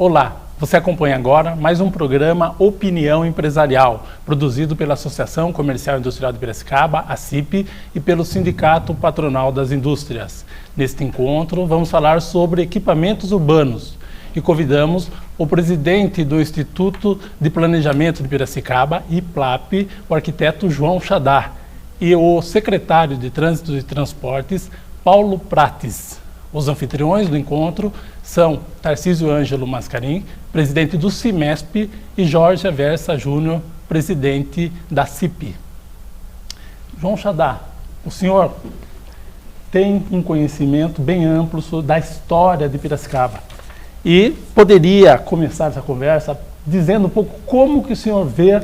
Olá, você acompanha agora mais um programa Opinião Empresarial, produzido pela Associação Comercial e Industrial de Piracicaba, a CIP, e pelo Sindicato Patronal das Indústrias. Neste encontro, vamos falar sobre equipamentos urbanos e convidamos o presidente do Instituto de Planejamento de Piracicaba, IPLAP, o arquiteto João Chadá, e o secretário de Trânsito e Transportes, Paulo Prates. Os anfitriões do encontro são Tarcísio Ângelo Mascarim, presidente do CIMESP, e Jorge Aversa Júnior, presidente da CIP. João Chadá, o senhor tem um conhecimento bem amplo da história de Piracicaba e poderia começar essa conversa dizendo um pouco como que o senhor vê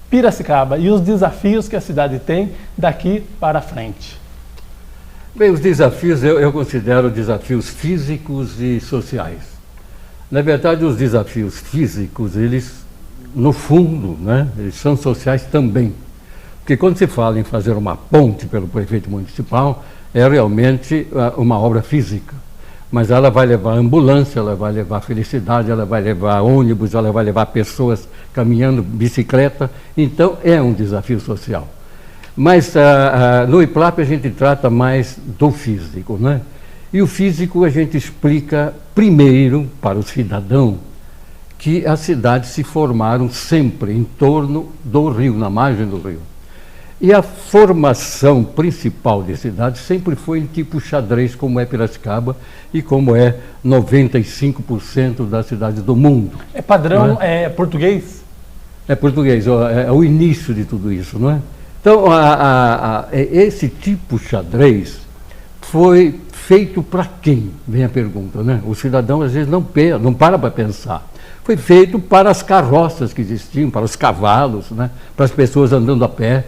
Piracicaba e os desafios que a cidade tem daqui para frente. Bem, os desafios eu considero desafios físicos e sociais. Na verdade, os desafios físicos, eles, no fundo, eles são sociais também. Porque quando se fala em fazer uma ponte pelo prefeito municipal, é realmente uma obra física. Mas ela vai levar ambulância, ela vai levar felicidade, ela vai levar ônibus, ela vai levar pessoas caminhando, bicicleta. Então, é um desafio social. Mas no IPLAP a gente trata mais do físico, né? E o físico a gente explica primeiro para o cidadão que as cidades se formaram sempre em torno do rio, na margem do rio. E a formação principal de cidades sempre foi em tipo xadrez, como é Piracicaba e como é 95% das cidades do mundo. É padrão, é português? É português, é o início de tudo isso, não é? Então, esse tipo xadrez foi feito para quem? Vem a pergunta, né? O cidadão às vezes não para pensar. Foi feito para as carroças que existiam, para os cavalos, né? Para as pessoas andando a pé.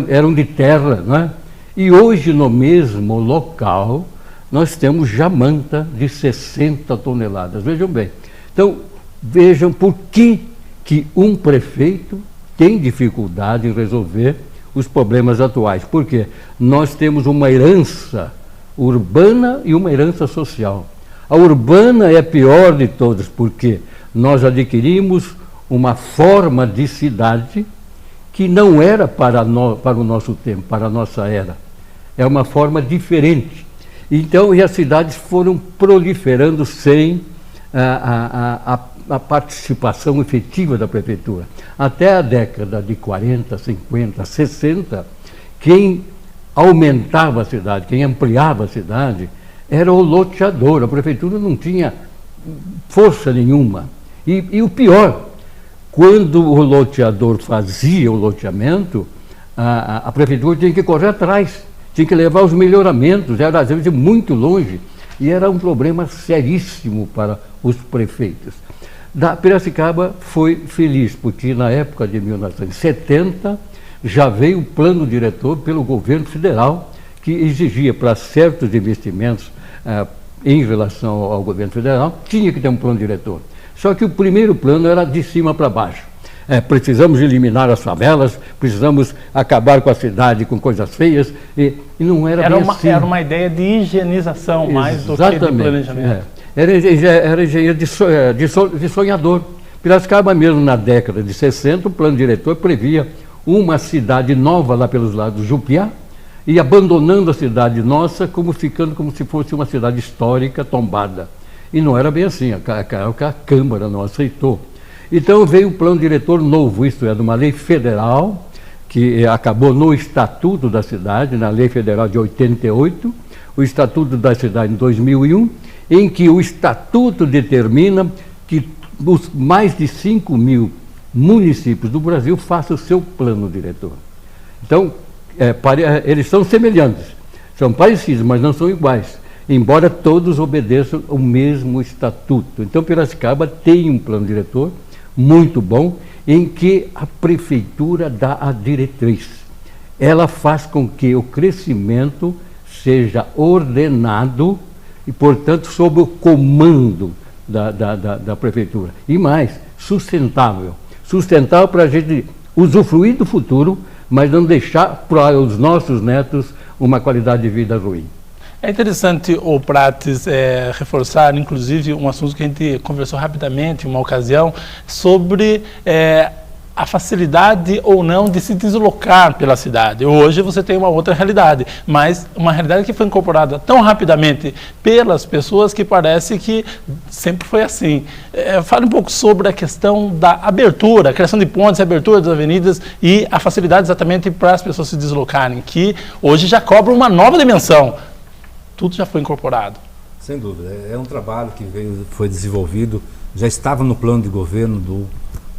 Eram de terra, né? E hoje, no mesmo local, nós temos jamanta de 60 toneladas. Vejam bem. Então, vejam por que um prefeito tem dificuldade em resolver os problemas atuais. Por quê? Nós temos uma herança urbana e uma herança social. A urbana é a pior de todas, porque nós adquirimos uma forma de cidade que não era para o nosso tempo, para a nossa era. É uma forma diferente. Então, e as cidades foram proliferando sem a participação efetiva da prefeitura. Até a década de 40, 50, 60, quem aumentava a cidade, quem ampliava a cidade, era o loteador. A prefeitura não tinha força nenhuma. E o pior, quando o loteador fazia o loteamento, a prefeitura tinha que correr atrás, tinha que levar os melhoramentos, era às vezes muito longe, e era um problema seríssimo para os prefeitos. Piracicaba foi feliz, porque na época de 1970 já veio o plano diretor pelo governo federal, que exigia para certos investimentos em relação ao governo federal, tinha que ter um plano diretor. Só que o primeiro plano era de cima para baixo. Precisamos eliminar as favelas, precisamos acabar com a cidade, com coisas feias, e não era bem assim. Era uma ideia de higienização mais do que de planejamento. Era engenheiro de sonhador. Piracicaba mesmo, na década de 60, o plano diretor previa uma cidade nova lá pelos lados do Jupiá, e abandonando a cidade nossa, ficando como se fosse uma cidade histórica tombada. E não era bem assim, a Câmara não aceitou. Então veio um plano diretor novo, isto é, de uma lei federal, que acabou no Estatuto da Cidade, na Lei Federal de 88, o Estatuto da Cidade em 2001, em que o Estatuto determina que os mais de 5.000 municípios do Brasil façam o seu plano diretor. Então, eles são semelhantes, são parecidos, mas não são iguais, embora todos obedeçam o mesmo estatuto. Então, Piracicaba tem um plano diretor muito bom, em que a prefeitura dá a diretriz. Ela faz com que o crescimento seja ordenado e, portanto, sob o comando da prefeitura. E mais, sustentável. Sustentável para a gente usufruir do futuro, mas não deixar para os nossos netos uma qualidade de vida ruim. É interessante o Prates reforçar, inclusive, um assunto que a gente conversou rapidamente em uma ocasião, sobre a facilidade ou não de se deslocar pela cidade. Hoje você tem uma outra realidade, mas uma realidade que foi incorporada tão rapidamente pelas pessoas que parece que sempre foi assim. Fale um pouco sobre a questão da abertura, a criação de pontes, a abertura das avenidas e a facilidade exatamente para as pessoas se deslocarem, que hoje já cobra uma nova dimensão. Tudo já foi incorporado. Sem dúvida. É um trabalho que foi desenvolvido, já estava no plano de governo do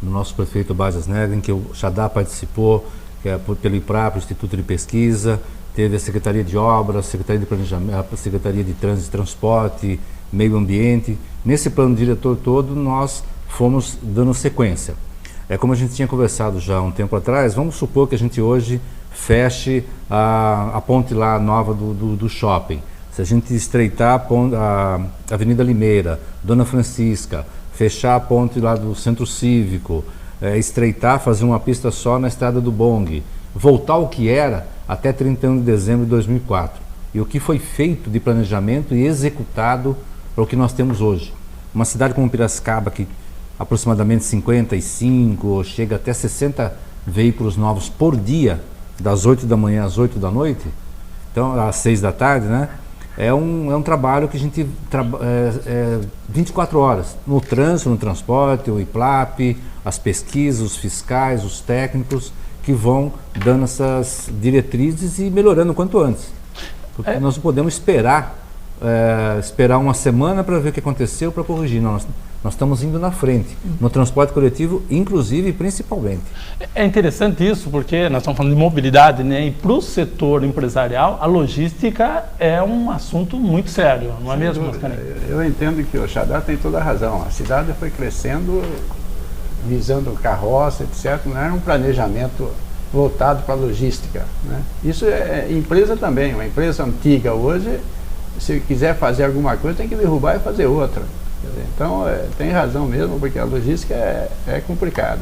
nosso prefeito Bajas Negra, em que o Xadá participou, que é pelo IPRAP, Instituto de Pesquisa, teve a Secretaria de Obras, a Secretaria de Planejamento, a Secretaria de Trânsito e Transporte, Meio Ambiente. Nesse plano diretor todo, nós fomos dando sequência. Como a gente tinha conversado já há um tempo atrás, vamos supor que a gente hoje feche a ponte lá nova do shopping. Se a gente estreitar a Avenida Limeira, Dona Francisca, fechar a ponte lá do Centro Cívico, estreitar, fazer uma pista só na Estrada do Bong, voltar ao que era até 31 de dezembro de 2004. E o que foi feito de planejamento e executado para o que nós temos hoje. Uma cidade como Piracicaba, que aproximadamente 55, chega até 60 veículos novos por dia, das 8 da manhã às 8 da noite, então às 6 da tarde, né? É um trabalho que a gente 24 horas, no trânsito, no transporte, o IPLAP, as pesquisas, os fiscais, os técnicos, que vão dando essas diretrizes e melhorando o quanto antes. Porque nós não podemos esperar uma semana para ver o que aconteceu para corrigir. Nós estamos indo na frente, no transporte coletivo, inclusive e principalmente. É interessante isso, porque nós estamos falando de mobilidade, né? E para o setor empresarial, a logística é um assunto muito sério, não é mesmo, Mascarenhas? Eu entendo que o Xadá tem toda a razão. A cidade foi crescendo, visando carroça, etc. Não era um planejamento voltado para a logística, né? Isso é empresa também. Uma empresa antiga hoje, se quiser fazer alguma coisa, tem que derrubar e fazer outra. Então, tem razão mesmo, porque a logística é complicada.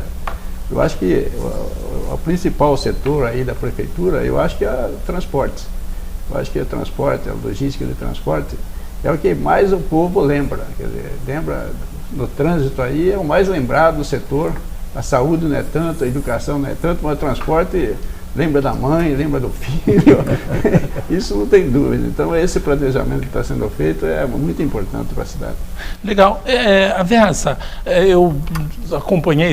Eu acho que o principal setor aí da prefeitura, eu acho que é o transporte. Eu acho que o transporte, a logística de transporte, é o que mais o povo lembra. Quer dizer, lembra no trânsito aí, é o mais lembrado do setor. A saúde não é tanto, a educação não é tanto, mas o transporte lembra da mãe, lembra do filho. Isso não tem dúvida. Então, esse planejamento que está sendo feito é muito importante para a cidade. Legal. Aversa, eu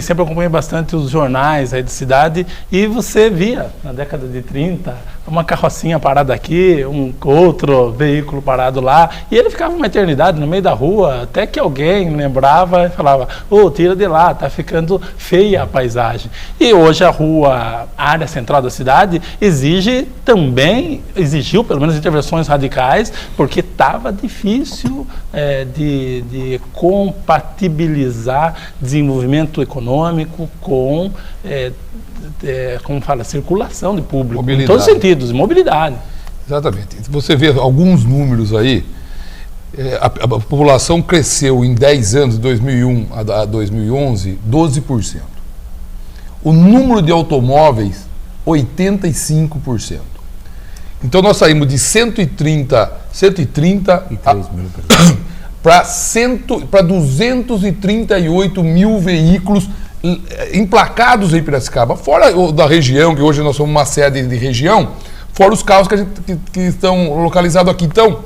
sempre acompanhei bastante os jornais aí de cidade, e você via, na década de 30, uma carrocinha parada aqui, um outro veículo parado lá, e ele ficava uma eternidade no meio da rua, até que alguém lembrava e falava, tira de lá, tá ficando feia a paisagem. E hoje a área central da cidade exigiu pelo menos intervenções radicais, porque estava difícil de compatibilizar desenvolvimento econômico com circulação de público, mobilidade. Em todos os sentidos, mobilidade. Exatamente. Você vê alguns números aí, a população cresceu em 10 anos, de 2001 a 2011, 12%. O número de automóveis, 85%. Então nós saímos de 133 mil para 238 mil veículos emplacados em Piracicaba, fora da região, que hoje nós somos uma sede de região, fora os carros que estão localizados aqui. Então,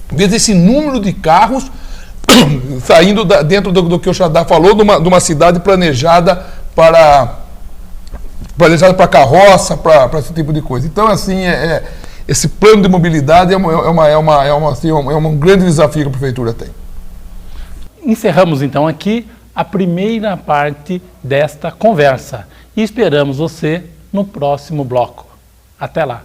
desde esse número de carros saindo dentro do que o Xadá falou, de uma cidade planejada para carroça, para esse tipo de coisa. Então, assim, esse plano de mobilidade é um grande desafio que a prefeitura tem. Encerramos então aqui a primeira parte desta conversa e esperamos você no próximo bloco. Até lá!